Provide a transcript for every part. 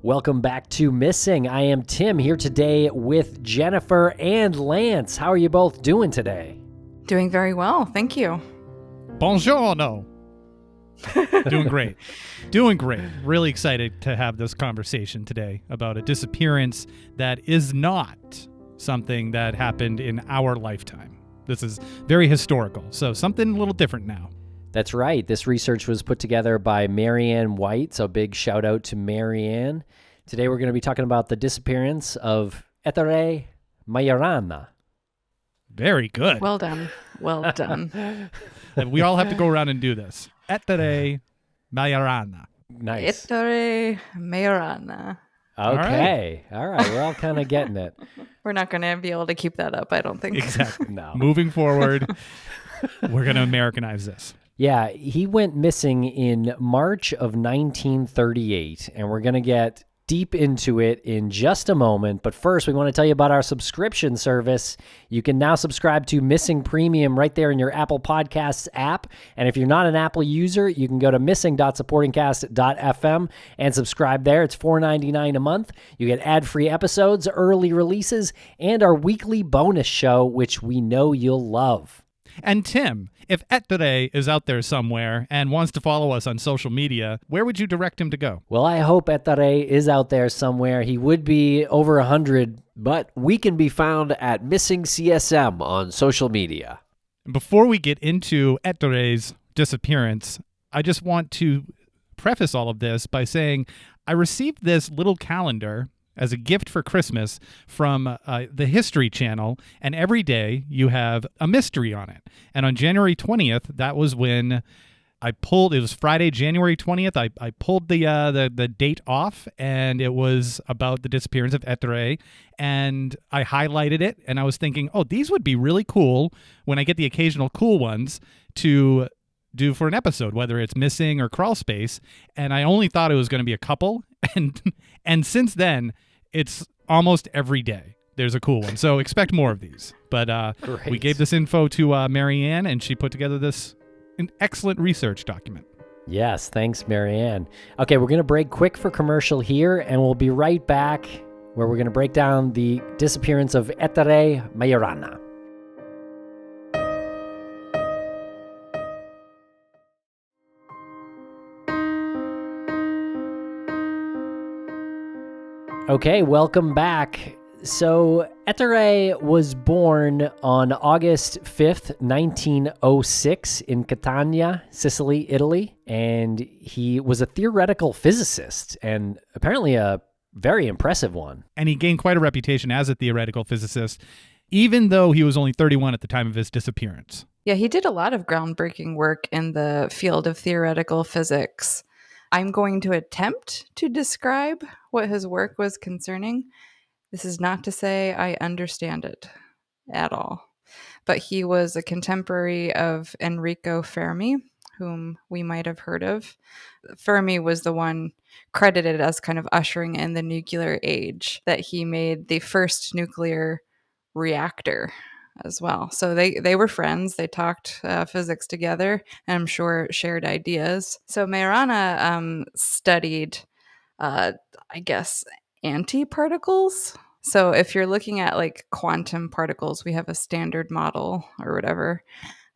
Welcome back to Missing. I am Tim here today with Jennifer and Lance. How are you both doing today? Doing very well, thank you. Buongiorno. Doing great. Doing great. Really excited to have this conversation today about a disappearance that is not something that happened in our lifetime. This is very historical, so something a little different now. That's right. This research was put together by Marianne White, so big shout out to Marianne. Today we're going to be talking about the disappearance of Ettore Majorana. Very good. Well done. Well done. We all have to go around and do this. Ettore Majorana. Nice. Ettore Majorana. Okay. All right. We're all kind of getting it. We're not going to be able to keep that up, I don't think. Exactly. No. Moving forward, we're going to Americanize this. Yeah, he went missing in March of 1938, and we're going to get deep into it in just a moment. But first, we want to tell you about our subscription service. You can now subscribe to Missing Premium right there in your Apple Podcasts app. And if you're not an Apple user, you can go to missing.supportingcast.fm and subscribe there. It's $4.99 a month. You get ad-free episodes, early releases, and our weekly bonus show, which we know you'll love. And Tim, if Ettore is out there somewhere and wants to follow us on social media, where would you direct him to go? Well, I hope Ettore is out there somewhere. He would be over 100, but we can be found at Missing CSM on social media. Before we get into Ettore's disappearance, I just want to preface all of this by saying I received this little calendar as a gift for Christmas from the History Channel, and every day you have a mystery on it. And on January 20th, that was when it was Friday, January 20th, I pulled the date off, and it was about the disappearance of Ettore, and I highlighted it, and I was thinking, oh, these would be really cool when I get the occasional cool ones to do for an episode, whether it's Missing or Crawlspace, and I only thought it was going to be a couple, and since then, it's almost every day there's a cool one. So expect more of these. But we gave this info to Marianne, and she put together an excellent research document. Yes, thanks, Marianne. Okay, we're going to break quick for commercial here, and we'll be right back where we're going to break down the disappearance of Ettore Majorana. Okay, welcome back. So, Ettore was born on August 5th, 1906 in Catania, Sicily, Italy, and he was a theoretical physicist and apparently a very impressive one. And he gained quite a reputation as a theoretical physicist, even though he was only 31 at the time of his disappearance. Yeah, he did a lot of groundbreaking work in the field of theoretical physics. I'm going to attempt to describe what his work was concerning. This is not to say I understand it at all. But he was a contemporary of Enrico Fermi, whom we might have heard of. Fermi was the one credited as kind of ushering in the nuclear age, that he made the first nuclear reactor as well. So they were friends. They talked physics together, and I'm sure shared ideas. So Majorana studied, I guess, antiparticles. So if you're looking at like quantum particles, we have a standard model or whatever.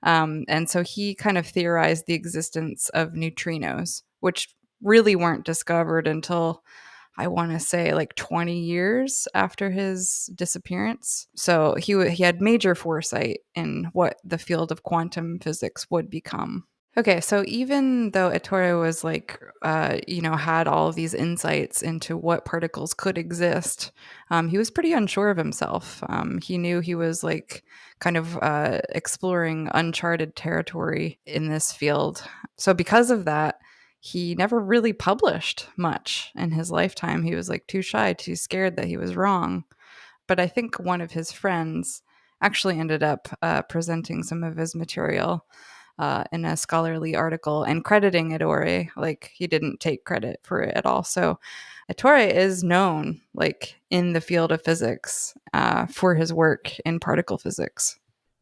And so he kind of theorized the existence of neutrinos, which really weren't discovered until, I want to say, like 20 years after his disappearance. So he had major foresight in what the field of quantum physics would become. Okay, so even though Ettore was had all of these insights into what particles could exist, he was pretty unsure of himself. He knew he was exploring uncharted territory in this field. So because of that, he never really published much in his lifetime. He was too shy, too scared that he was wrong. But I think one of his friends actually ended up presenting some of his material in a scholarly article and crediting Ettore. He didn't take credit for it at all. So Ettore is known in the field of physics for his work in particle physics.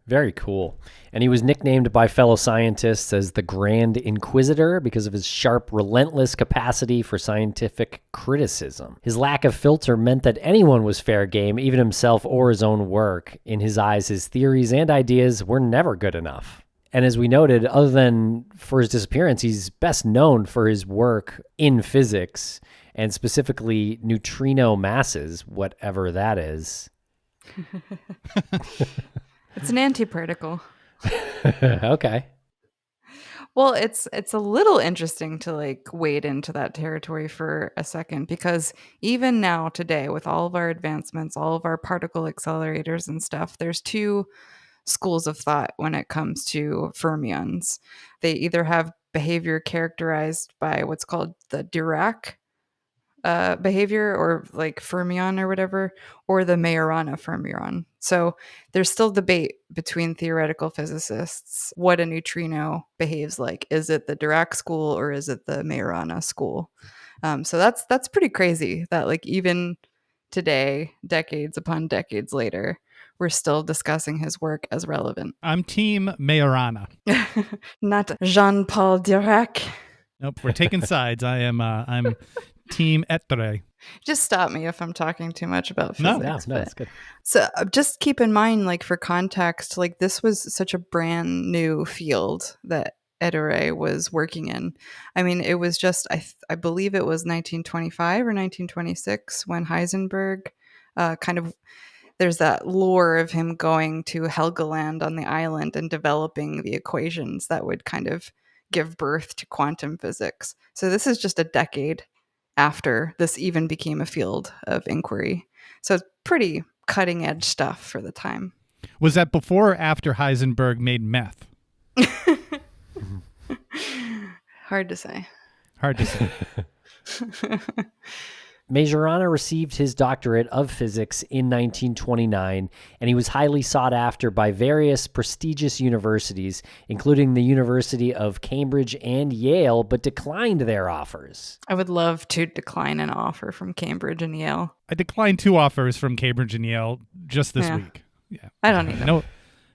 Very cool. And he was nicknamed by fellow scientists as the Grand Inquisitor because of his sharp, relentless capacity for scientific criticism. His lack of filter meant that anyone was fair game, even himself or his own work. In his eyes, his theories and ideas were never good enough. And as we noted, other than for his disappearance, he's best known for his work in physics and specifically neutrino masses, whatever that is. It's an antiparticle. Okay. Well, it's a little interesting to like wade into that territory for a second, because even now today, with all of our advancements, all of our particle accelerators and stuff, there's two schools of thought when it comes to fermions. They either have behavior characterized by what's called the Dirac behavior, or like fermion or whatever, or the Majorana fermion. So there's still debate between theoretical physicists what a neutrino behaves like. Is it the Dirac school or is it the Majorana school? So that's pretty crazy that like even today, decades upon decades later, we're still discussing his work as relevant. I'm Team Majorana. Not Jean-Paul Dirac. Nope, we're taking sides. I'm Team Ettore. Just stop me if I'm talking too much about No. physics. No, that's good. So just keep in mind, like for context, like this was such a brand new field that Ettore was working in. I mean, it was just, I believe it was 1925 or 1926 when Heisenberg there's that lore of him going to Helgoland on the island and developing the equations that would kind of give birth to quantum physics. So this is just a decade after this even became a field of inquiry. So it's pretty cutting edge stuff for the time. Was that before or after Heisenberg made meth? Hard to say. Hard to say. Majorana received his doctorate of physics in 1929, and he was highly sought after by various prestigious universities, including the University of Cambridge and Yale, but declined their offers. I would love to decline an offer from Cambridge and Yale. I declined 2 offers from Cambridge and Yale just this week. Yeah. I don't need them.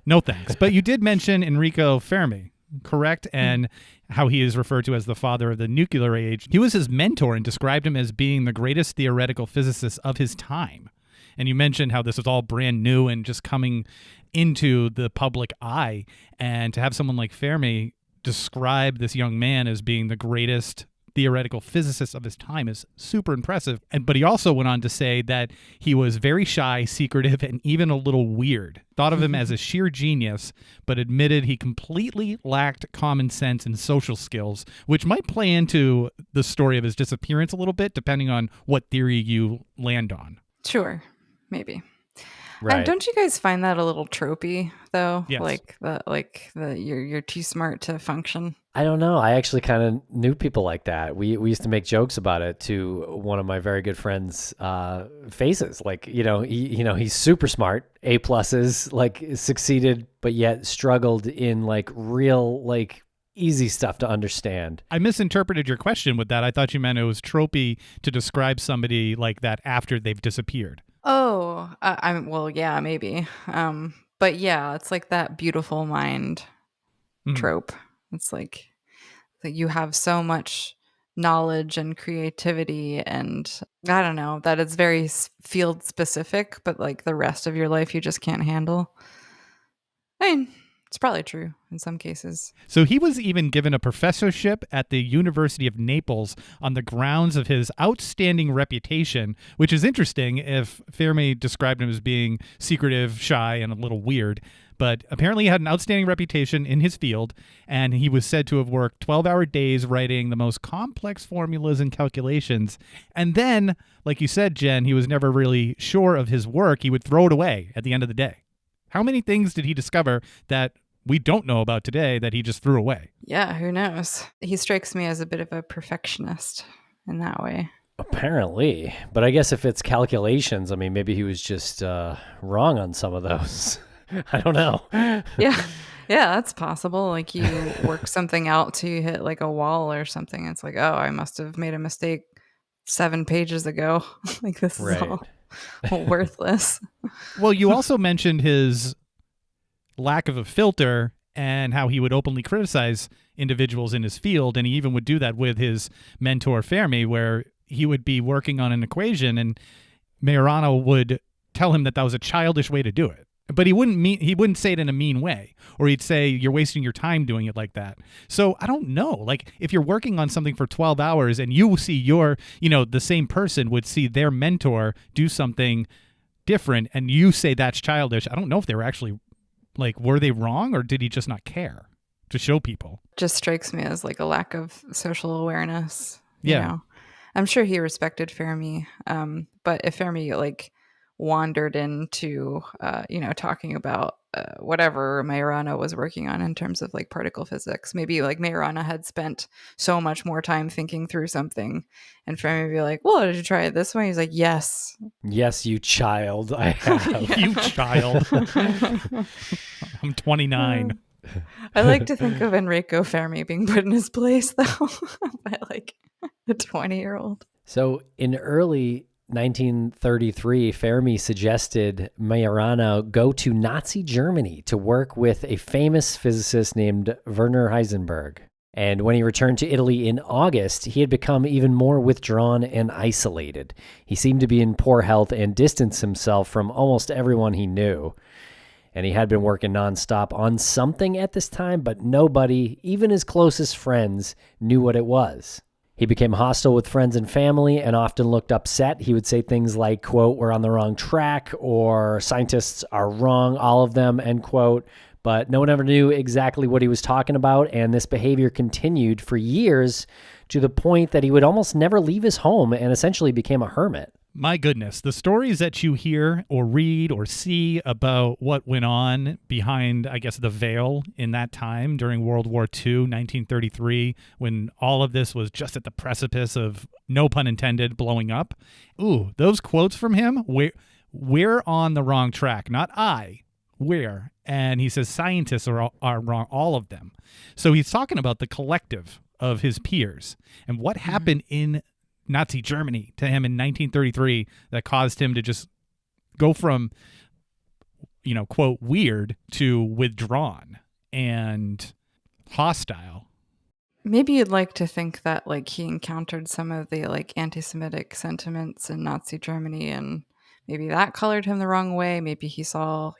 No thanks. But you did mention Enrico Fermi, correct? And how he is referred to as the father of the nuclear age. He was his mentor and described him as being the greatest theoretical physicist of his time. And you mentioned how this was all brand new and just coming into the public eye. And to have someone like Fermi describe this young man as being the greatest theoretical physicist of his time is super impressive. But he also went on to say that he was very shy, secretive, and even a little weird. Thought of him as a sheer genius, but admitted he completely lacked common sense and social skills, which might play into the story of his disappearance a little bit, depending on what theory you land on. Sure, maybe. Right. Don't you guys find that a little tropey, though? Yes. Like you're too smart to function. I don't know. I actually kind of knew people like that. We used to make jokes about it to one of my very good friends' faces. Like, he's super smart, A pluses, like succeeded, but yet struggled in like real, like easy stuff to understand. I misinterpreted your question with that. I thought you meant it was tropey to describe somebody like that after they've disappeared. Oh, well, yeah, maybe. But yeah, it's like that beautiful mind trope. It's like that you have so much knowledge and creativity, and I don't know, that it's very field specific, but like the rest of your life you just can't handle. I mean, it's probably true in some cases. So he was even given a professorship at the University of Naples on the grounds of his outstanding reputation, which is interesting if Fermi described him as being secretive, shy, and a little weird. But apparently he had an outstanding reputation in his field, and he was said to have worked 12-hour days writing the most complex formulas and calculations. And then, like you said, Jen, he was never really sure of his work. He would throw it away at the end of the day. How many things did he discover that we don't know about today that he just threw away? Yeah, who knows? He strikes me as a bit of a perfectionist in that way. Apparently. But I guess if it's calculations, I mean, maybe he was just wrong on some of those. I don't know. Yeah, that's possible. Like you work something out till you hit like a wall or something. It's like, oh, I must have made a mistake 7 pages ago. Like this is all worthless. Well, you also mentioned his lack of a filter and how he would openly criticize individuals in his field. And he even would do that with his mentor Fermi, where he would be working on an equation and Majorana would tell him that that was a childish way to do it. But he wouldn't say it in a mean way, or he'd say, you're wasting your time doing it like that. So I don't know, like if you're working on something for 12 hours and you see the same person would see their mentor do something different and you say that's childish, I don't know if they were actually like, were they wrong or did he just not care to show people? Just strikes me as like a lack of social awareness. Yeah. You know? I'm sure he respected Fermi. But if Fermi like wandered into, talking about whatever Majorana was working on in terms of like particle physics, maybe like Majorana had spent so much more time thinking through something and Fermi would be like, well, did you try it this way? He's like, yes. Yes, you child. I have. You child. I'm 29. I like to think of Enrico Fermi being put in his place though by like a 20-year-old. So in early 1933, Fermi suggested Majorana go to Nazi Germany to work with a famous physicist named Werner Heisenberg. And when he returned to Italy in August, he had become even more withdrawn and isolated. He seemed to be in poor health and distanced himself from almost everyone he knew. And he had been working nonstop on something at this time, but nobody, even his closest friends, knew what it was. He became hostile with friends and family and often looked upset. He would say things like, quote, we're on the wrong track, or scientists are wrong, all of them, end quote. But no one ever knew exactly what he was talking about, and this behavior continued for years to the point that he would almost never leave his home and essentially became a hermit. My goodness, the stories that you hear or read or see about what went on behind, I guess, the veil in that time during World War II, 1933, when all of this was just at the precipice of, no pun intended, blowing up. Ooh, those quotes from him, we're on the wrong track, not I, we're. And he says scientists are wrong, all of them. So he's talking about the collective of his peers and what happened in Nazi Germany to him in 1933 that caused him to just go from, quote, weird to withdrawn and hostile. Maybe you'd like to think that like he encountered some of the like anti-Semitic sentiments in Nazi Germany and maybe that colored him the wrong way. Maybe he saw,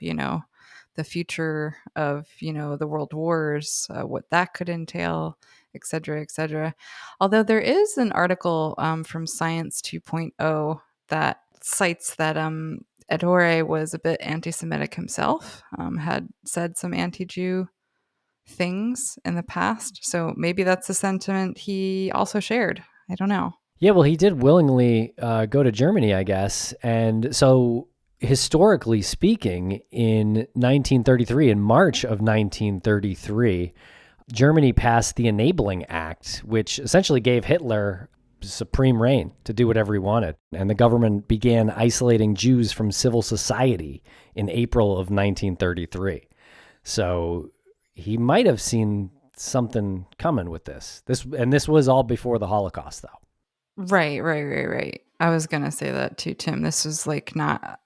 the future of, the world wars, what that could entail, et cetera, et cetera. Although there is an article from Science 2.0 that cites that Ettore was a bit anti-Semitic himself, had said some anti-Jew things in the past. So maybe that's a sentiment he also shared. I don't know. Yeah, well, he did willingly go to Germany, I guess. And so historically speaking, in 1933, in March of 1933, Germany passed the Enabling Act, which essentially gave Hitler supreme reign to do whatever he wanted. And the government began isolating Jews from civil society in April of 1933. So he might have seen something coming with this. This was all before the Holocaust, though. Right. I was going to say that too, Tim. This was like not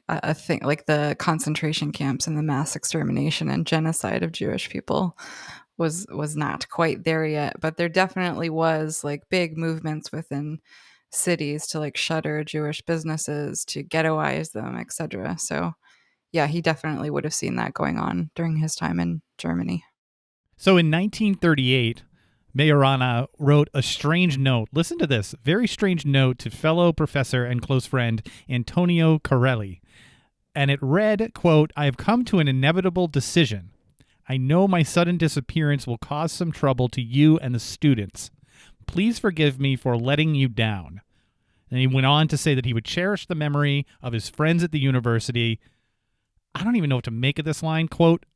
a thing, like the concentration camps and the mass extermination and genocide of Jewish people was not quite there yet. But there definitely was like big movements within cities to like shutter Jewish businesses, to ghettoize them, etc. So yeah, he definitely would have seen that going on during his time in Germany. So in 1938, Majorana wrote a strange note. Listen to this. Very strange note to fellow professor and close friend Antonio Corelli. And it read, quote, I have come to an inevitable decision. I know my sudden disappearance will cause some trouble to you and the students. Please forgive me for letting you down. And he went on to say that he would cherish the memory of his friends at the university. I don't even know what to make of this line. Quote,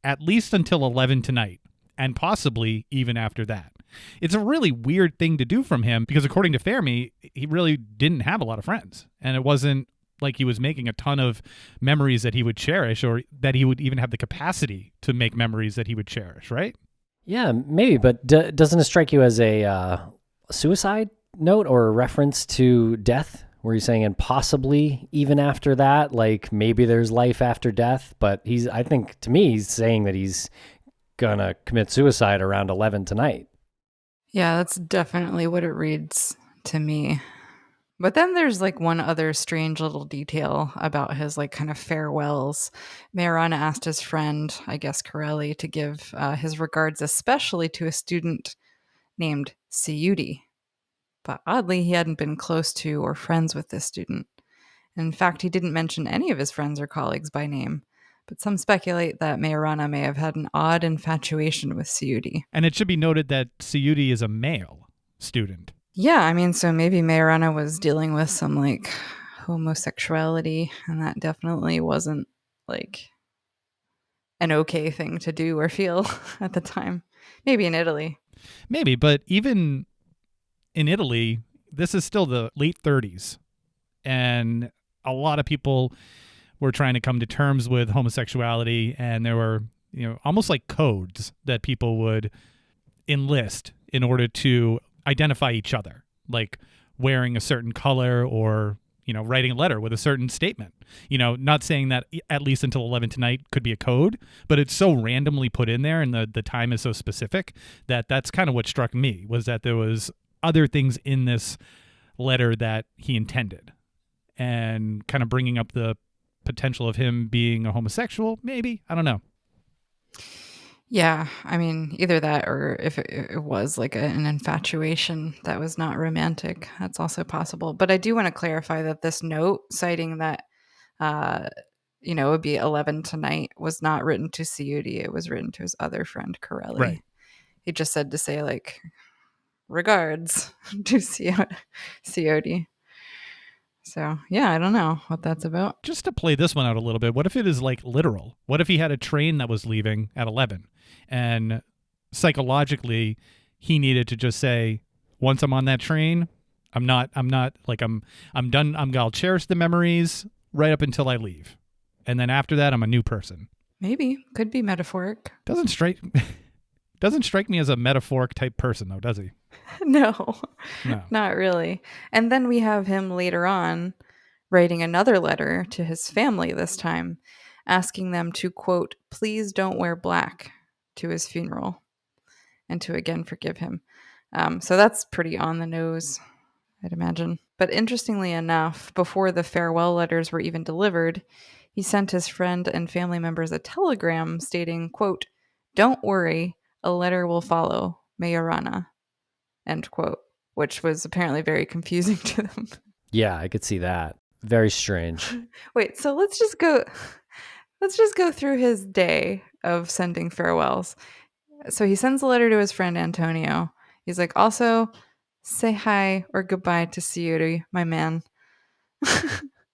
at least until 11 tonight. And possibly even after that. It's a really weird thing to do from him because according to Fermi, he really didn't have a lot of friends. And it wasn't like he was making a ton of memories that he would cherish or that he would even have the capacity to make memories that he would cherish, right? Yeah, maybe. But doesn't it strike you as a suicide note or a reference to death where he's saying, and possibly even after that, like maybe there's life after death. But I think to me, he's saying that he's going to commit suicide around 11 tonight. Yeah, that's definitely what it reads to me. But then there's like one other strange little detail about his like kind of farewells. Majorana asked his friend, I guess Corelli, to give his regards especially to a student named Siudi. But oddly, he hadn't been close to or friends with this student. In fact, he didn't mention any of his friends or colleagues by name. But some speculate that Majorana may have had an odd infatuation with Siudi. And it should be noted that Siudi is a male student. Yeah, I mean, so maybe Majorana was dealing with some like homosexuality, and that definitely wasn't like an okay thing to do or feel at the time. Maybe in Italy. Maybe, but even in Italy, this is still the late 30s. And a lot of people were trying to come to terms with homosexuality, and there were, almost like codes that people would enlist in order to identify each other, like wearing a certain color or, writing a letter with a certain statement. Not saying that at least until 11 tonight could be a code, but it's so randomly put in there and the time is so specific that that's kind of what struck me, was that there was other things in this letter that he intended, and kind of bringing up the potential of him being a homosexual, maybe. I don't know. Yeah, I mean, either that or if it was like an infatuation that was not romantic, that's also possible. But I do want to clarify that this note citing that, it would be 11 tonight was not written to Siudi. It was written to his other friend, Corelli. Right. He just said to say, like, regards to Siudi. So, yeah, I don't know what that's about. Just to play this one out a little bit, what if it is like literal? What if he had a train that was leaving at 11 and psychologically he needed to just say, once I'm on that train, I'm done. I'll cherish the memories right up until I leave. And then after that, I'm a new person. Maybe. Could be metaphoric. Doesn't strike me as a metaphoric type person, though, does he? No, No. not really. And then we have him later on writing another letter to his family this time, asking them to, quote, please don't wear black to his funeral, and to again forgive him. So that's pretty on the nose, I'd imagine. But interestingly enough, before the farewell letters were even delivered, he sent his friend and family members a telegram stating, quote, don't worry, a letter will follow, Majorana, end quote, which was apparently very confusing to them. Yeah, I could see that. Very strange. Wait, so let's just go through his day of sending farewells. So he sends a letter to his friend Antonio. He's like, also say hi or goodbye to Siudi, my man.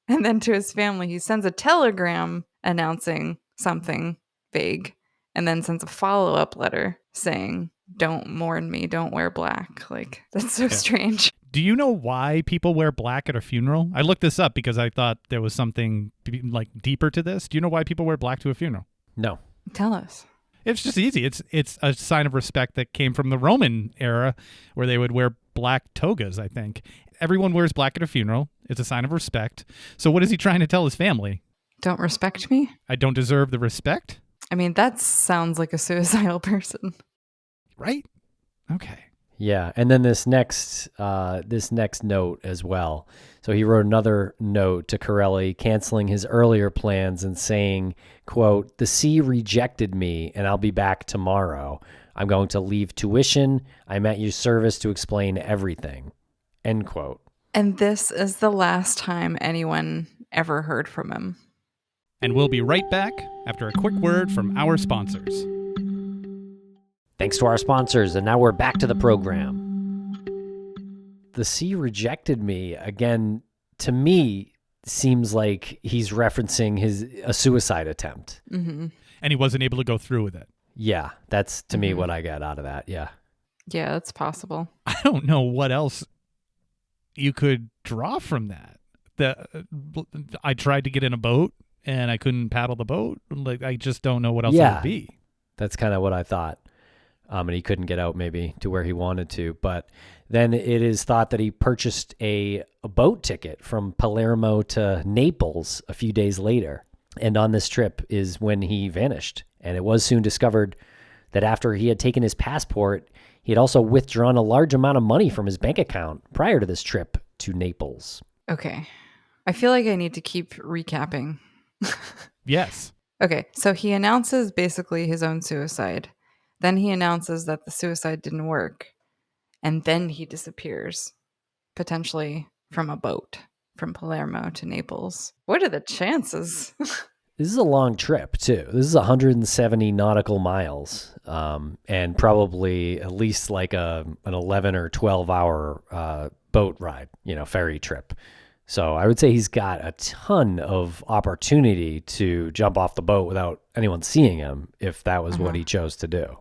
And then to his family, he sends a telegram announcing something vague, and then sends a follow-up letter saying, don't mourn me, don't wear black. Like, that's so strange. Do you know why people wear black at a funeral? I looked this up because I thought there was something like deeper to this. Do you know why people wear black to a funeral? No. Tell us. It's just easy. It's a sign of respect that came from the Roman era, where they would wear black togas, I think. Everyone wears black at a funeral. It's a sign of respect. So what is he trying to tell his family? Don't respect me? I don't deserve the respect? I mean, that sounds like a suicidal person. Right? Okay. Yeah, and then this next note as well. So he wrote another note to Corelli canceling his earlier plans and saying, quote, the sea rejected me and I'll be back tomorrow. I'm going to leave tuition. I'm at your service to explain everything, end quote. And this is the last time anyone ever heard from him. And we'll be right back after a quick word from our sponsors. Thanks to our sponsors, and now we're back to the program. The sea rejected me, again, to me, seems like he's referencing a suicide attempt. Mm-hmm. And he wasn't able to go through with it. Yeah, that's to me what I got out of that, yeah. Yeah, that's possible. I don't know what else you could draw from that. I tried to get in a boat, and I couldn't paddle the boat. Like, I just don't know what else it would be. That's kind of what I thought. and he couldn't get out maybe to where he wanted to. But then it is thought that he purchased a boat ticket from Palermo to Naples a few days later. And on this trip is when he vanished. And it was soon discovered that after he had taken his passport, he had also withdrawn a large amount of money from his bank account prior to this trip to Naples. Okay. I feel like I need to keep recapping. Yes. Okay, so he announces basically his own suicide. Then he announces that the suicide didn't work. And then he disappears, potentially from a boat from Palermo to Naples. What are the chances? This is a long trip, too. This is 170 nautical miles, and probably at least like an 11 or 12-hour boat ride, ferry trip. So I would say he's got a ton of opportunity to jump off the boat without anyone seeing him if that was what he chose to do.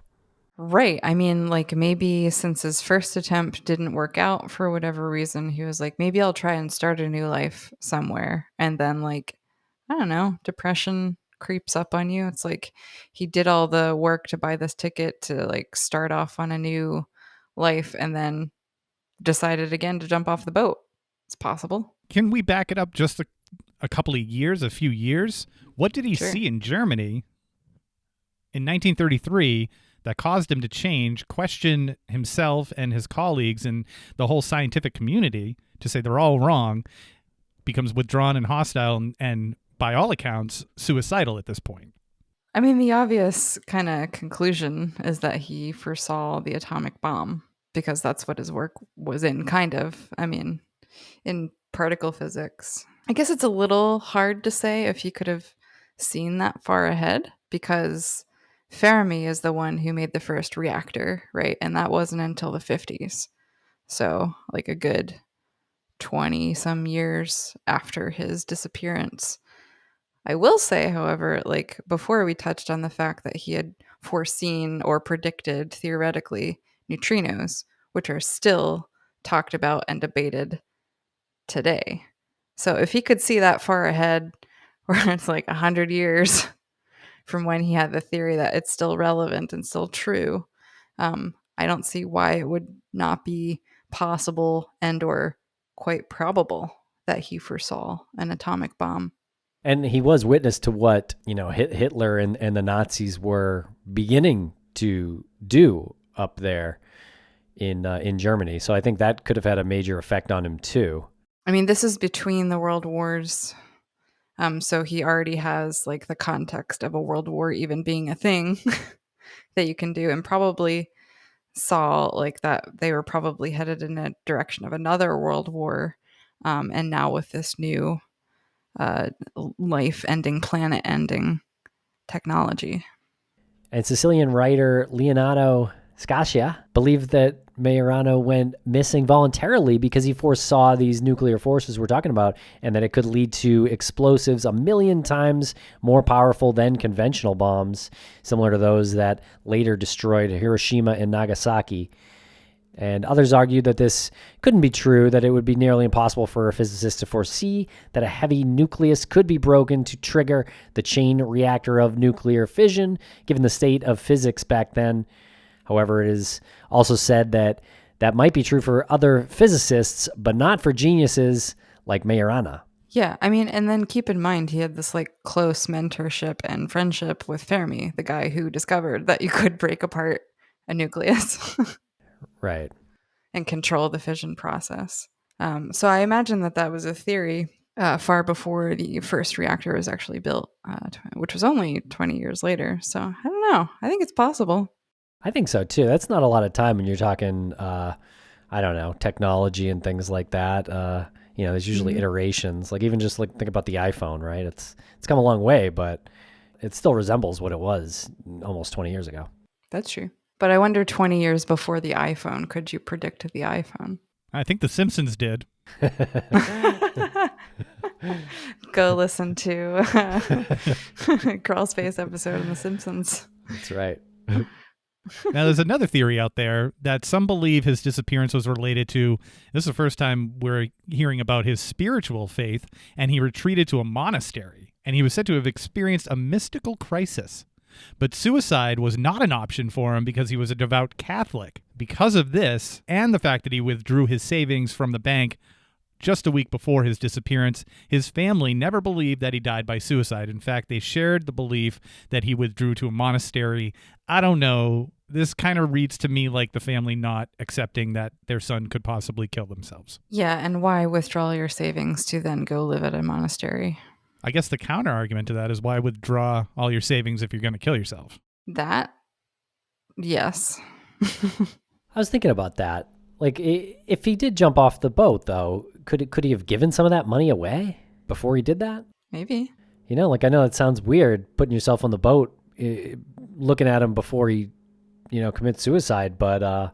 Right. I mean, like maybe since his first attempt didn't work out for whatever reason, he was like, maybe I'll try and start a new life somewhere. And then like, I don't know, depression creeps up on you. It's like he did all the work to buy this ticket to like start off on a new life and then decided again to jump off the boat. It's possible. Can we back it up just a couple of years, a few years? What did he Sure. see in Germany in 1933 that caused him to change, question himself and his colleagues and the whole scientific community to say they're all wrong, becomes withdrawn and hostile and by all accounts, suicidal at this point? I mean, the obvious kind of conclusion is that he foresaw the atomic bomb because that's what his work was in, kind of. I mean, in particle physics. I guess it's a little hard to say if he could have seen that far ahead because Fermi is the one who made the first reactor, right? And that wasn't until the 50s. So, like a good 20 some years after his disappearance. I will say, however, like before we touched on the fact that he had foreseen or predicted theoretically neutrinos, which are still talked about and debated today. So if he could see that far ahead, where it's like 100 years from when he had the theory that it's still relevant and still true, I don't see why it would not be possible and or quite probable that he foresaw an atomic bomb. And he was witness to what, Hitler and the Nazis were beginning to do up there in Germany. So I think that could have had a major effect on him too. I mean, this is between the world wars. So he already has like the context of a world war even being a thing that you can do, and probably saw like that they were probably headed in a direction of another world war. And now with this new life-ending, planet-ending technology. And Sicilian writer Leonardo Sciascia believed that Majorana went missing voluntarily because he foresaw these nuclear forces we're talking about and that it could lead to explosives 1,000,000 times more powerful than conventional bombs, similar to those that later destroyed Hiroshima and Nagasaki. And others argued that this couldn't be true, that it would be nearly impossible for a physicist to foresee that a heavy nucleus could be broken to trigger the chain reactor of nuclear fission, given the state of physics back then. However, it is also said that that might be true for other physicists, but not for geniuses like Majorana. Yeah, I mean, and then keep in mind he had this like close mentorship and friendship with Fermi, the guy who discovered that you could break apart a nucleus. Right. And control the fission process. So I imagine that was a theory far before the first reactor was actually built, which was only 20 years later. So I don't know. I think it's possible. I think so too. That's not a lot of time when you're talking, technology and things like that. There's usually iterations. Like even just like think about the iPhone, right? It's come a long way, but it still resembles what it was almost 20 years ago. That's true. But I wonder 20 years before the iPhone, could you predict the iPhone? I think The Simpsons did. Go listen to Crawlspace episode on The Simpsons. That's right. Now, there's another theory out there that some believe his disappearance was related to, this is the first time we're hearing about his spiritual faith, and he retreated to a monastery, and he was said to have experienced a mystical crisis. But suicide was not an option for him because he was a devout Catholic. Because of this, and the fact that he withdrew his savings from the bank just a week before his disappearance, his family never believed that he died by suicide. In fact, they shared the belief that he withdrew to a monastery. I don't know. This kind of reads to me like the family not accepting that their son could possibly kill themselves. Yeah, and why withdraw your savings to then go live at a monastery? I guess the counter argument to that is why withdraw all your savings if you're going to kill yourself? That? Yes. I was thinking about that. Like, if he did jump off the boat, though, could he have given some of that money away before he did that? Maybe. You know, like, I know it sounds weird putting yourself on the boat, looking at him before he, commits suicide, but I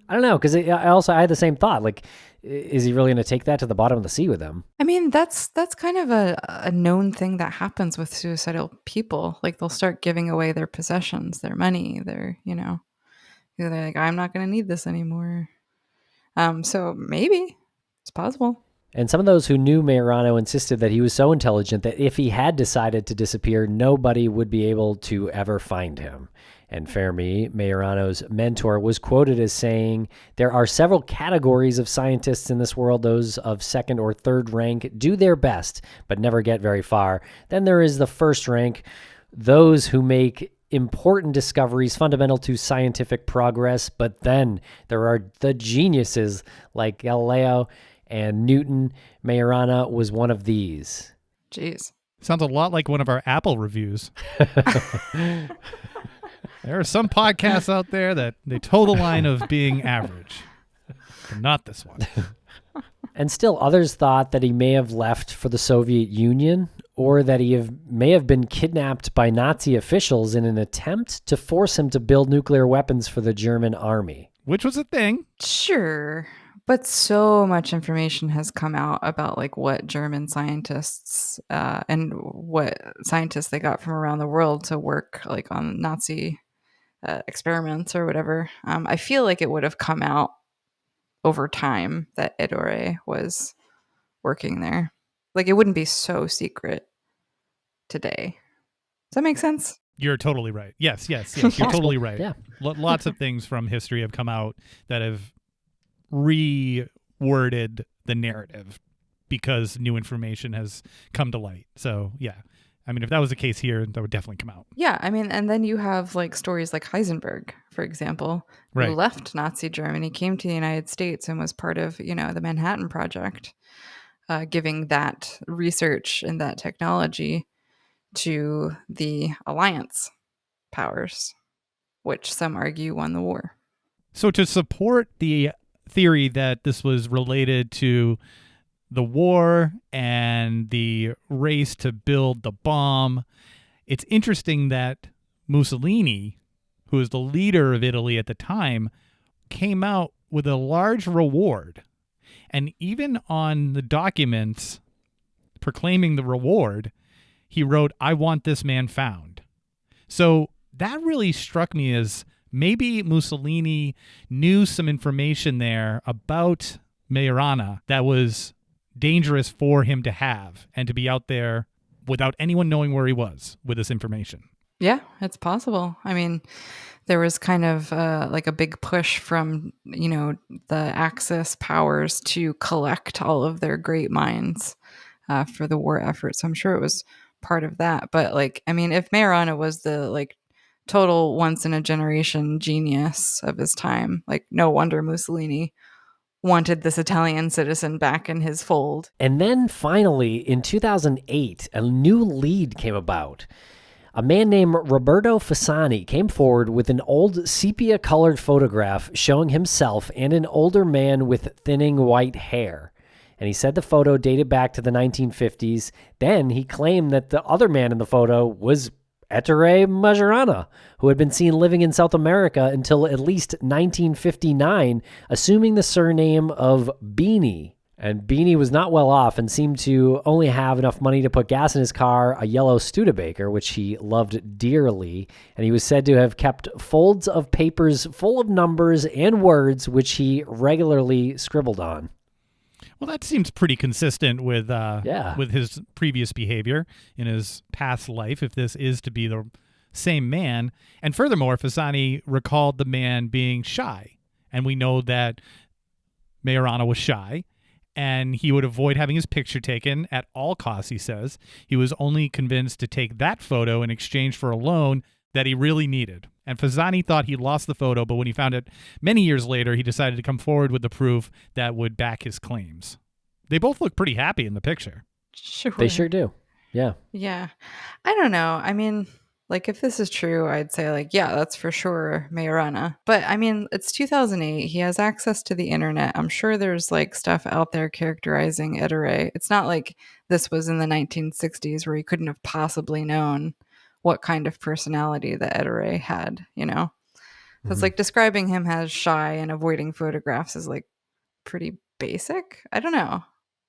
don't know, because I had the same thought. Like, is he really going to take that to the bottom of the sea with him? I mean, that's kind of a known thing that happens with suicidal people. Like, they'll start giving away their possessions, their money, they're like, I'm not going to need this anymore. So maybe it's possible. And some of those who knew Majorana insisted that he was so intelligent that if he had decided to disappear, nobody would be able to ever find him. And Fermi, Majorana's mentor, was quoted as saying, "There are several categories of scientists in this world. Those of second or third rank do their best, but never get very far. Then there is the first rank, those who make important discoveries fundamental to scientific progress. But then there are the geniuses like Galileo and Newton. Majorana was one of these." Jeez. Sounds a lot like one of our Apple reviews. There are some podcasts out there that they toe the line of being average, but not this one. And still others thought that he may have left for the Soviet Union, or that he may have been kidnapped by Nazi officials in an attempt to force him to build nuclear weapons for the German army. Which was a thing. Sure. But so much information has come out about like what German scientists and what scientists they got from around the world to work like on Nazi experiments or whatever. I feel like it would have come out over time that Ettore was working there. Like, it wouldn't be so secret today. Does that make sense? You're totally right. Yes, you're totally right. Yeah. Lots of things from history have come out that have reworded the narrative because new information has come to light. So, yeah. I mean, if that was the case here, that would definitely come out. Yeah, I mean, and then you have like stories like Heisenberg, for example, Right. who left Nazi Germany, came to the United States, and was part of, the Manhattan Project, giving that research and that technology to the Alliance powers, which some argue won the war. So to support the theory that this was related to the war and the race to build the bomb, it's interesting that Mussolini, who was the leader of Italy at the time, came out with a large reward. And even on the documents proclaiming the reward, he wrote, "I want this man found." So that really struck me as maybe Mussolini knew some information there about Majorana that was dangerous for him to have and to be out there without anyone knowing where he was with this information. Yeah, it's possible. I mean, there was kind of like a big push from, the Axis powers to collect all of their great minds for the war effort. So I'm sure it was part of that. But like, I mean, if Majorana was the like total once in a generation genius of his time, like no wonder Mussolini wanted this Italian citizen back in his fold. And then finally, in 2008, a new lead came about. A man named Roberto Fasani came forward with an old sepia-colored photograph showing himself and an older man with thinning white hair. And he said the photo dated back to the 1950s. Then he claimed that the other man in the photo was Ettore Majorana, who had been seen living in South America until at least 1959, assuming the surname of Beanie. And Beanie was not well off and seemed to only have enough money to put gas in his car, a yellow Studebaker, which he loved dearly. And he was said to have kept folds of papers full of numbers and words, which he regularly scribbled on. Well, that seems pretty consistent with his previous behavior in his past life, if this is to be same man. And furthermore, Fasani recalled the man being shy. And we know that Majorana was shy, and he would avoid having his picture taken at all costs, he says. He was only convinced to take that photo in exchange for a loan that he really needed. And Fasani thought he lost the photo, but when he found it many years later, he decided to come forward with the proof that would back his claims. They both look pretty happy in the picture. Sure. They sure do. Yeah. Yeah. I don't know. I mean, like, if this is true, I'd say, like, yeah, that's for sure Majorana. But I mean, it's 2008. He has access to the internet. I'm sure there's like stuff out there characterizing Ettore. It's not like this was in the 1960s where he couldn't have possibly known what kind of personality that Ettore had, you know? So it's like describing him as shy and avoiding photographs is like pretty basic. I don't know.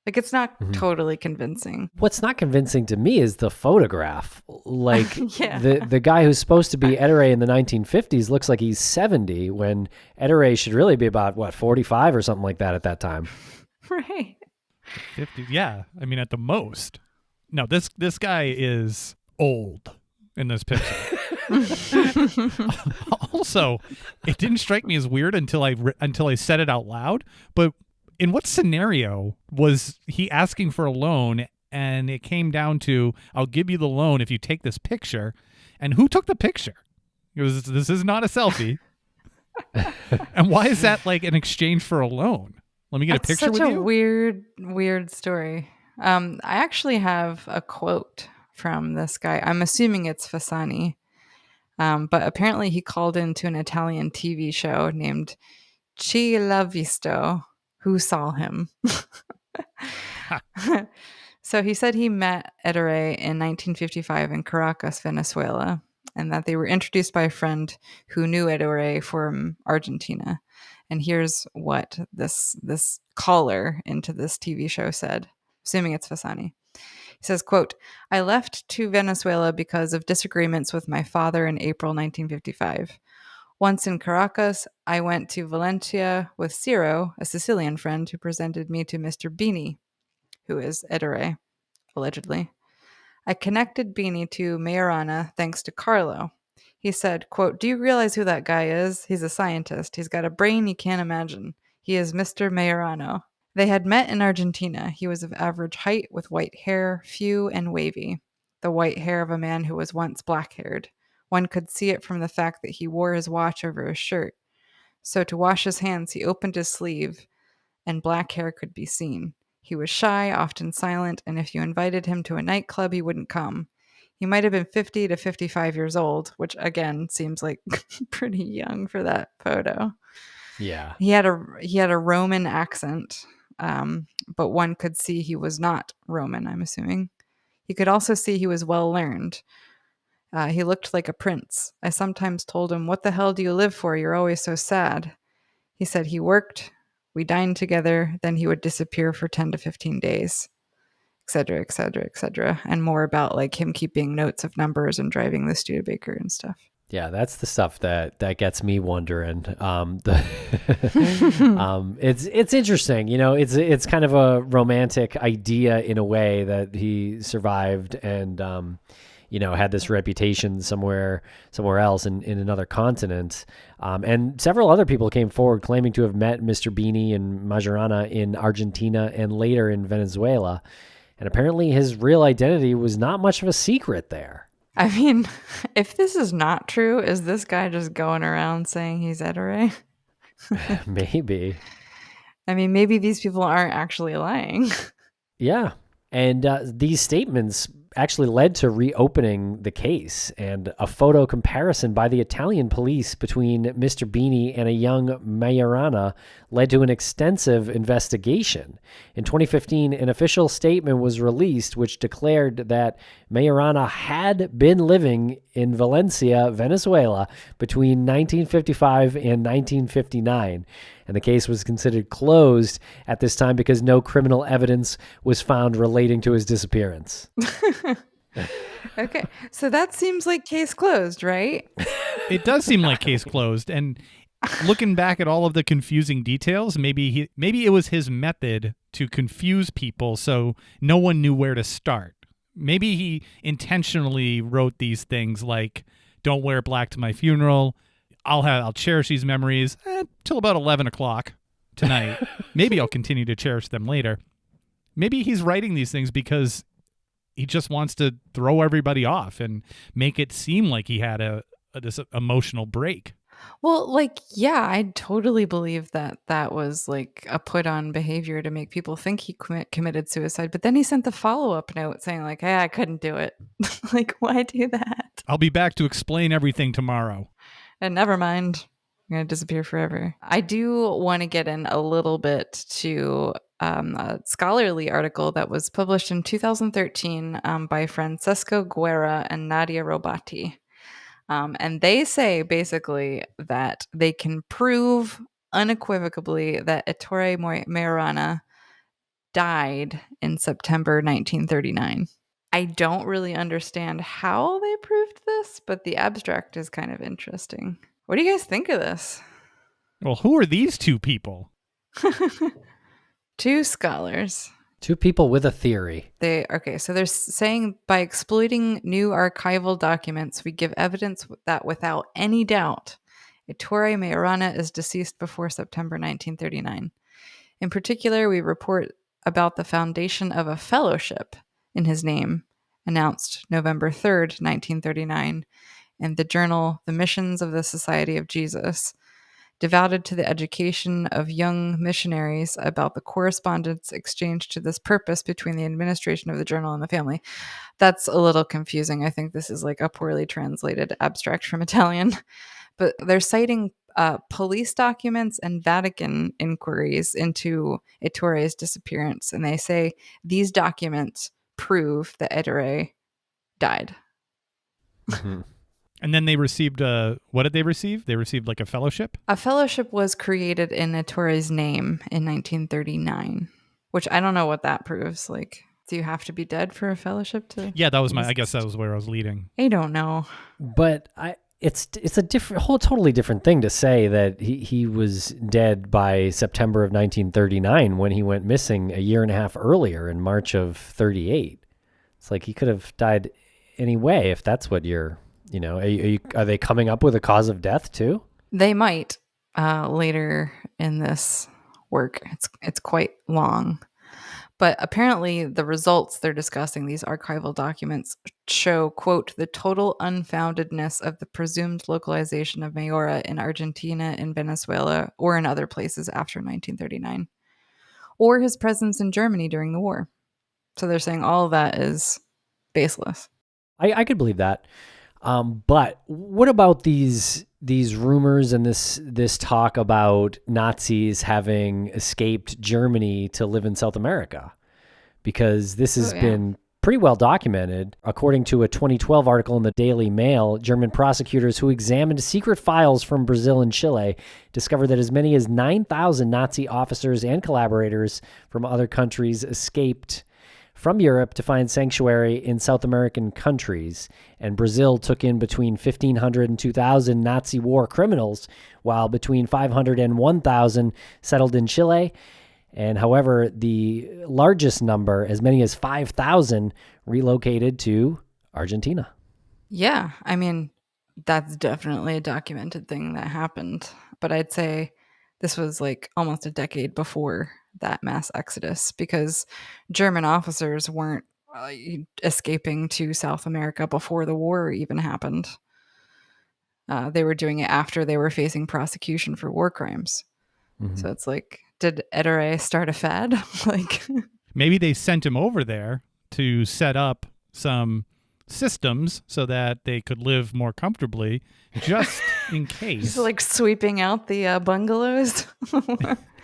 Like, it's not totally convincing. What's not convincing to me is the photograph. Like, Yeah. the guy who's supposed to be Ettore in the 1950s looks like he's 70 when Ettore should really be about, 45 or something like that at that time. Right. 50, yeah. I mean, at the most. No, this guy is old in this picture. Also, it didn't strike me as weird until I said it out loud, but in what scenario was he asking for a loan and it came down to, I'll give you the loan if you take this picture? And who took the picture? This is not a selfie. And why is that like an exchange for a loan? Let me get a picture with you. Such a weird story. I actually have a quote from this guy. I'm assuming it's Fasani. But apparently he called into an Italian TV show named Chi l'ha visto, who saw him. So he said he met Ettore in 1955 in Caracas, Venezuela, and that they were introduced by a friend who knew Ettore from Argentina. And here's what this caller into this TV show said, assuming it's Fasani. He says, quote, "I left to Venezuela because of disagreements with my father in April 1955. Once in Caracas, I went to Valencia with Ciro, a Sicilian friend who presented me to Mr. Bini, who is Ettore, allegedly. I connected Bini to Majorana thanks to Carlo. He said, quote, 'Do you realize who that guy is? He's a scientist. He's got a brain you can't imagine. He is Mr. Majorano.' They had met in Argentina. He was of average height with white hair, few and wavy, the white hair of a man who was once black-haired. One could see it from the fact that he wore his watch over his shirt. So to wash his hands, he opened his sleeve, and black hair could be seen. He was shy, often silent, and if you invited him to a nightclub, he wouldn't come. He might have been 50 to 55 years old, which again seems like pretty young for that photo. Yeah. He had a Roman accent, but one could see he was not Roman, I'm assuming. He could also see he was well learned. He looked like a prince. I sometimes told him, 'What the hell do you live for? You're always so sad.' He said he worked, we dined together, then he would disappear for 10 to 15 days, etc., etc., etc." And more about like him keeping notes of numbers and driving the Studebaker and stuff. Yeah, that's the stuff that gets me wondering. It's interesting, you know. It's kind of a romantic idea in a way that he survived and had this reputation somewhere else in another continent. And several other people came forward claiming to have met Mr. Bini and Majorana in Argentina and later in Venezuela. And apparently his real identity was not much of a secret there. I mean, if this is not true, is this guy just going around saying he's Ettore? Maybe. I mean, maybe these people aren't actually lying. Yeah. And these statements actually led to reopening the case, and a photo comparison by the Italian police between Mr. Bini and a young Majorana led to an extensive investigation. In 2015, an official statement was released which declared that Majorana had been living in Valencia, Venezuela between 1955 and 1959. And the case was considered closed at this time because no criminal evidence was found relating to his disappearance. Okay, so that seems like case closed, right? It does seem like case closed. And looking back at all of the confusing details, maybe it was his method to confuse people so no one knew where to start. Maybe he intentionally wrote these things like don't wear black to my funeral. I'll cherish these memories till about 11 o'clock tonight. Maybe I'll continue to cherish them later. Maybe he's writing these things because he just wants to throw everybody off and make it seem like he had this emotional break. Well, like, yeah, I totally believe that that was like a put on behavior to make people think he committed suicide. But then he sent the follow up note saying, like, hey, I couldn't do it. Like, why do that? I'll be back to explain everything tomorrow. And never mind. I'm going to disappear forever. I do want to get in a little bit to a scholarly article that was published in 2013 by Francesco Guerra and Nadia Robati. And they say basically that they can prove unequivocally that Ettore Majorana died in September 1939. I don't really understand how they proved this, but the abstract is kind of interesting. What do you guys think of this? Well, who are these two people? Two scholars. Two people with a theory. So they're saying by exploiting new archival documents, we give evidence that without any doubt, Ettore Majorana is deceased before September 1939. In particular, we report about the foundation of a fellowship in his name, announced November 3rd, 1939, in the journal The Missions of the Society of Jesus, devoted to the education of young missionaries about the correspondence exchanged to this purpose between the administration of the journal and the family. That's a little confusing. I think this is like a poorly translated abstract from Italian. But they're citing police documents and Vatican inquiries into Ettore's disappearance. And they say these documents prove that Ettore died. Mm-hmm. And then they received what did they receive? They received like a fellowship? A fellowship was created in Ettore's name in 1939, which I don't know what that proves. Like, do you have to be dead for a fellowship to? Yeah, I guess that was where I was leading. I don't know. But it's a totally different thing to say that he was dead by September of 1939 when he went missing a year and a half earlier in March of 38. It's like he could have died anyway if that's what you're. Are they coming up with a cause of death too? They might later in this work. It's quite long. But apparently the results they're discussing, these archival documents, show, quote, the total unfoundedness of the presumed localization of Majora in Argentina, in Venezuela, or in other places after 1939, or his presence in Germany during the war. So they're saying all of that is baseless. I could believe that. But what about these rumors and this talk about Nazis having escaped Germany to live in South America? Because this has been pretty well documented. According to a 2012 article in the Daily Mail, German prosecutors who examined secret files from Brazil and Chile discovered that as many as 9,000 Nazi officers and collaborators from other countries escaped from Europe to find sanctuary in South American countries, and Brazil took in between 1,500 and 2,000 Nazi war criminals, while between 500 and 1,000 settled in Chile. And however, the largest number, as many as 5,000, relocated to Argentina. Yeah, I mean, that's definitely a documented thing that happened. But I'd say this was like almost a decade before that mass exodus, because German officers weren't escaping to South America before the war even happened. They were doing it after they were facing prosecution for war crimes. Mm-hmm. So it's like, did Ettore start a fad? Like, maybe they sent him over there to set up some systems so that they could live more comfortably, just in case. He's like sweeping out the bungalows.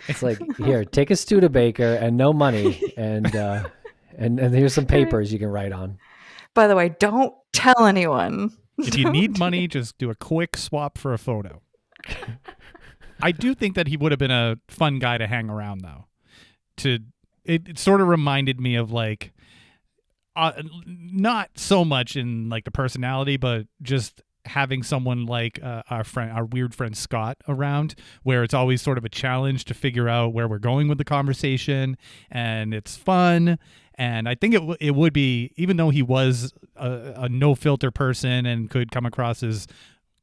It's like, here, take a Studebaker and no money, and here's some papers you can write on. By the way, don't tell anyone. If you need money, just do a quick swap for a photo. I do think that he would have been a fun guy to hang around, though. It sort of reminded me of like, not so much in like the personality, but just having someone like our weird friend Scott around, where it's always sort of a challenge to figure out where we're going with the conversation, and it's fun. And I think it would be, even though he was a no filter person and could come across as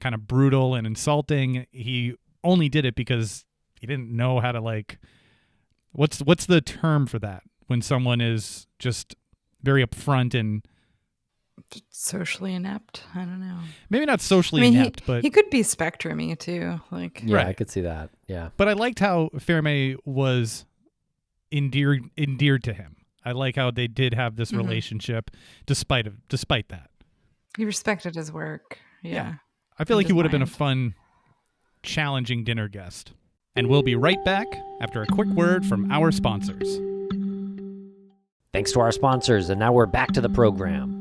kind of brutal and insulting, he only did it because he didn't know how to, like, what's the term for that when someone is just very upfront and Socially inept. I don't know. maybe not socially inept, but he could be spectrumy too. Like, Yeah, Right. I could see that. Yeah. but I liked how Fairmay was endeared to him. I like how they did have this relationship despite that. he respected his work. Yeah. I feel In like he his would have been a mind. fun, challenging dinner guest. And we'll be right back after a quick word from our sponsors. Thanks to our sponsors, and now we're back to the program.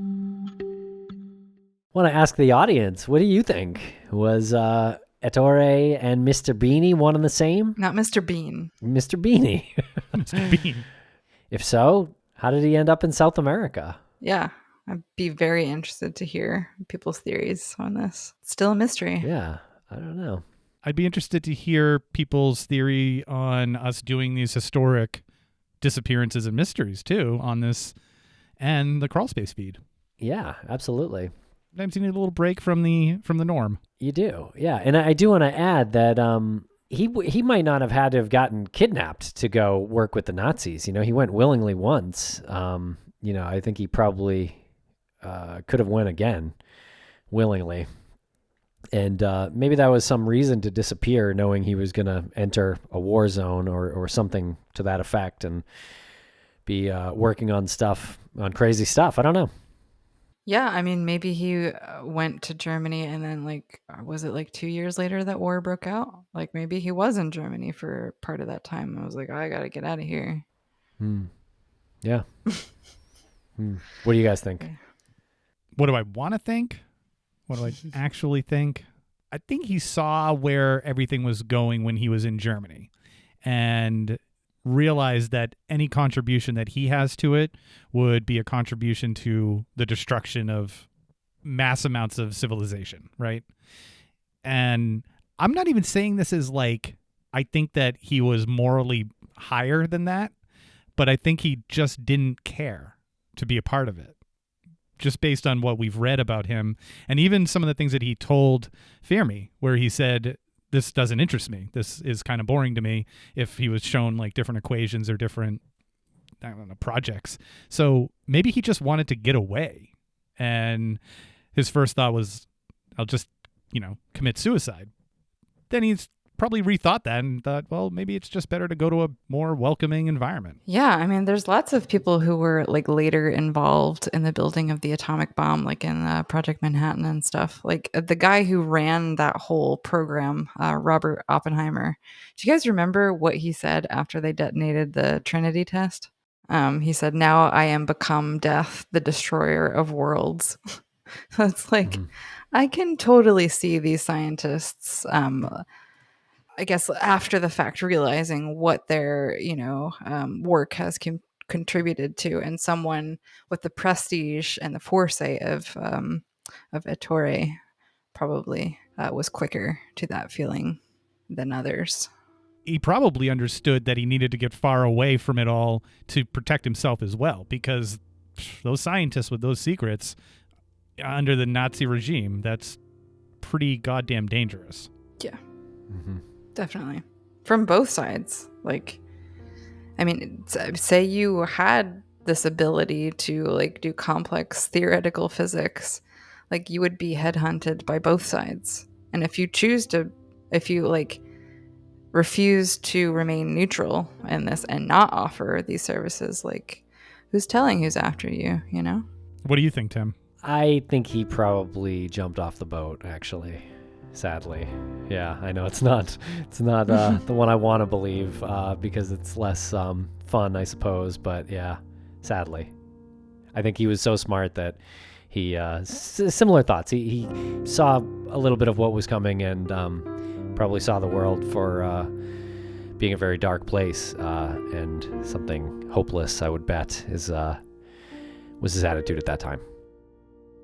Want to ask the audience, what do you think? Was Ettore and Mr. Beanie one and the same? Not Mr. Bean. Mr. Beanie. Mr. Bean. If so, how did he end up in South America? Yeah. I'd be very interested to hear people's theories on this. It's still a mystery. Yeah, I don't know. I'd be interested to hear people's theory on us doing these historic disappearances and mysteries too on this and the Crawlspace feed. Yeah, absolutely. Sometimes you need a little break from the norm. You do, yeah. And I do want to add that he might not have had to have gotten kidnapped to go work with the Nazis. You know, he went willingly once. You know, I think he probably could have went again willingly. And maybe that was some reason to disappear, knowing he was going to enter a war zone or something to that effect and be working on crazy stuff. I don't know. Yeah, I mean, maybe he went to Germany and then, like, was it like 2 years later that war broke out? Like, maybe he was in Germany for part of that time. I was like, I got to get out of here. Yeah. What do you guys think? What do I want to think? What do I actually think? I think he saw where everything was going when he was in Germany and realized that any contribution that he has to it would be a contribution to the destruction of mass amounts of civilization, right? And I'm not even saying this as like, I think that he was morally higher than that, but I think he just didn't care to be a part of it, just based on what we've read about him. And even some of the things that he told Fermi, where he said, this doesn't interest me. This is kind of boring to me, if he was shown like different equations or different, I don't know, projects. So maybe he just wanted to get away. And his first thought was, I'll just, commit suicide. Then he's probably rethought that and thought, well, maybe it's just better to go to a more welcoming environment. Yeah, I mean, there's lots of people who were like later involved in the building of the atomic bomb, like in Project Manhattan and stuff. Like the guy who ran that whole program, Robert Oppenheimer. Do you guys remember what he said after they detonated the Trinity test? He said, "Now I am become death, the destroyer of worlds." So it's like, I can totally see these scientists, I guess after the fact, realizing what their work has contributed to, and someone with the prestige and the foresight of Ettore probably was quicker to that feeling than others. He probably understood that he needed to get far away from it all to protect himself as well, because those scientists with those secrets under the Nazi regime, that's pretty goddamn dangerous. Yeah. Definitely. From both sides. Like, I mean, say you had this ability to like do complex theoretical physics, like you would be headhunted by both sides. And if you refuse to remain neutral in this and not offer these services, like who's telling who's after you, What do you think, Tim? I think he probably jumped off the boat, actually. Sadly. Yeah, I know it's not the one I want to believe because it's less fun, I suppose. But yeah, sadly. I think he was so smart that he, similar thoughts. He saw a little bit of what was coming and probably saw the world for being a very dark place and something hopeless, I would bet, was his attitude at that time.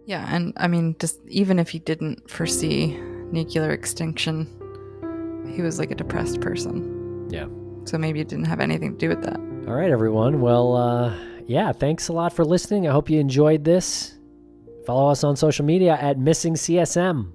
Yeah, and I mean, just even if he didn't foresee nuclear extinction, he was like a depressed person. Yeah. So maybe it didn't have anything to do with that. All right, everyone. Well, yeah, thanks a lot for listening. I hope you enjoyed this. Follow us on social media at Missing CSM.